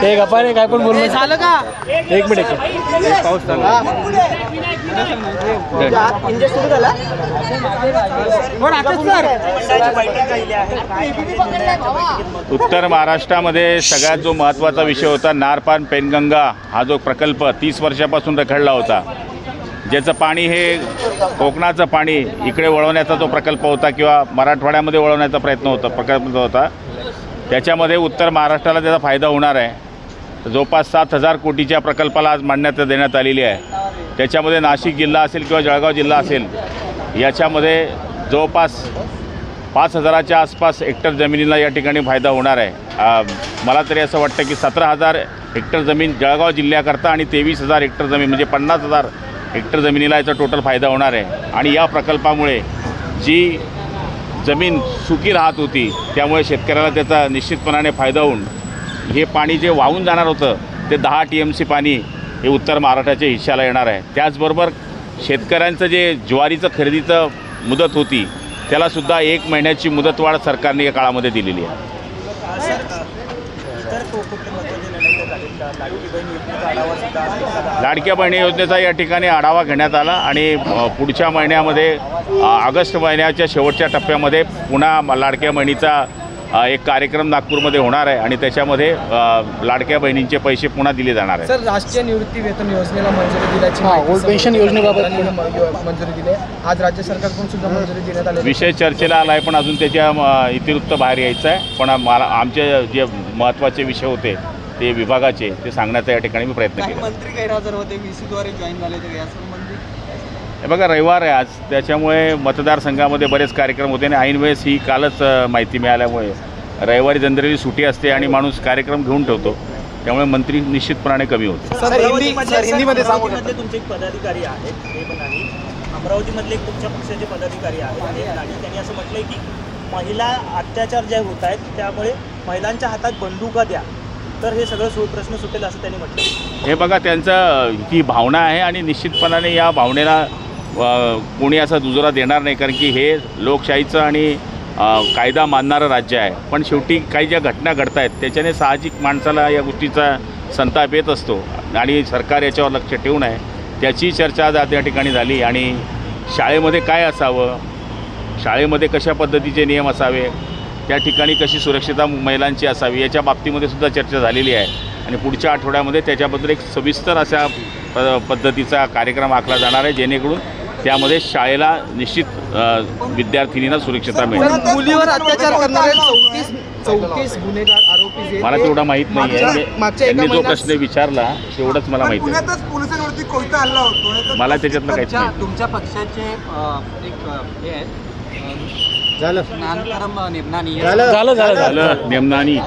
हे गप्पा रे, काय पण बोलणं झालं का? एक मिनिट पाऊस झाला. उत्तर महाराष्ट्रामध्ये सगळ्यात जो महत्त्वाचा विषय होता नारपान पेनगंगा हा जो प्रकल्प 30 वर्षापासून रखडला होता, ज्याचं पाणी हे कोकणाचं पाणी इकडे वळवण्याचा जो प्रकल्प होता किंवा मराठवाड्यामध्ये वळवण्याचा प्रकल्प होता, त्याच्यामध्ये उत्तर महाराष्ट्राला त्याचा फायदा होणार आहे. जवळपास 7,000 कोटीच्या प्रकल्पाला आज मान्यता देण्यात आलेली आहे. त्याच्यामध्ये नाशिक जिल्हा असेल किंवा जळगाव जिल्हा असेल, याच्यामध्ये जवळपास 5,000च्या आसपास हेक्टर जमिनीला या ठिकाणी फायदा होणार आहे. मला तरी असं वाटतं की 17,000 हेक्टर जमीन जळगाव जिल्ह्याकरता आणि 23,000 हेक्टर जमीन म्हणजे 50,000 हेक्टर जमिनीला याचा टोटल फायदा होणार आहे. आणि या प्रकल्पामुळे जी जमीन सुकी राहत होती त्यामुळे शेतकऱ्याला त्याचा निश्चितपणाने फायदा होऊन हे पाणी जे वाहून जाणार होतं ते 10 TMC पाणी हे उत्तर महाराष्ट्राच्या हिश्श्याला येणार आहे. त्याचबरोबर शेतकऱ्यांचं जे ज्वारीचं खरेदीचं मुदत होती त्यालासुद्धा 1 महिन्याची मुदतवाढ सरकारने या काळामध्ये दिलेली आहे. लाडक्या बहिणी योजनेचा या ठिकाणी आढावा घेण्यात आला आणि पुढच्या महिन्यामध्ये ऑगस्ट महिन्याच्या शेवटच्या टप्प्यामध्ये पुन्हा लाडक्या बहिणीचा एक कार्यक्रम नागपूरमध्ये होणार आहे आणि त्याच्यामध्ये लाडक्या बहिणींचे पैसे पुन्हा दिले जाणार आहेत. सर, राष्ट्रीय निवृत्ती वेतन योजनेला मंजुरी दिल्याची ओल्ड पेन्शन योजनेबाबत मंजुरी दिली. आज राज्य सरकारकडून सुद्धा मंजुरी देण्यात आली. विषय चर्चेला आला आहे पण अजून त्याच्या इतिवृत्त बाहेर यायचं आहे. पण आमचे जे महत्त्वाचे विषय होते ते विभागाचे ते सांगण्याचा या ठिकाणी मी प्रयत्न केला. मंत्री गैरहजर होते, VC द्वारे जॉईन झाले ते यासंबंधी. हे बघा, रविवार आहे आज, त्याच्यामुळे मतदारसंघामध्ये बरेच कार्यक्रम होते आणि ऐनवेळेस ही कालच माहिती मिळाल्यामुळे रविवारी जनरली सुट्टी असते आणि माणूस कार्यक्रम घेऊन ठेवतो, त्यामुळे मंत्री निश्चितपणे कमी होते. हिंदीमधले तुमचे एक पदाधिकारी आहेत हे म्हणाले, अमरावतीमधले एक तुमच्या पक्षाचे पदाधिकारी आहेत हे म्हणाले, त्यांनी असं म्हटलंय की महिला अत्याचार जे होत आहेत त्यामुळे महिलांच्या हातात बंदुका द्या तर हे सगळं प्रश्न सुटेल असं त्यांनी म्हटलं. हे बघा, त्यांचं ही भावना आहे आणि निश्चितपणाने या भावनेला कोणी असा दुजोरा देणार नाही, कारण की हे लोकशाहीचं आणि कायदा मानणारं राज्य आहे. पण शेवटी काही ज्या घटना घडत आहेत त्याच्याने साहजिक माणसाला या गोष्टीचा संताप येत असतो आणि सरकार याच्यावर लक्ष ठेवून आहे. त्याची चर्चा आज या ठिकाणी झाली आणि शाळेमध्ये काय असावं, शाळेमध्ये कशा पद्धतीचे नियम असावे, त्या ठिकाणी कशी सुरक्षितता महिलांची असावी याच्या बाबतीमध्ये सुद्धा चर्चा झालेली आहे आणि पुढच्या आठवड्यामध्ये त्याच्याबद्दल एक सविस्तर अशा पद्धतीचा कार्यक्रम आखला जाणार आहे जेणेकरून त्यामध्ये शाळेला निश्चित विद्यार्थिनींना सुरक्षितता मिळेल. मुलीवर अत्याचार करणारे 34 गुन्हेगार आरोपी मला तेवढा माहीत नाही आहे. त्यांनी जो प्रश्न विचारला तेवढंच मला माहिती आहे. पोलिसांवरती कोयता हल्ला होतो, मला त्याच्यातलं काहीच नाही. तुमच्या पक्षाचे एक हे आहेत झालं नेमनानी नेमनानी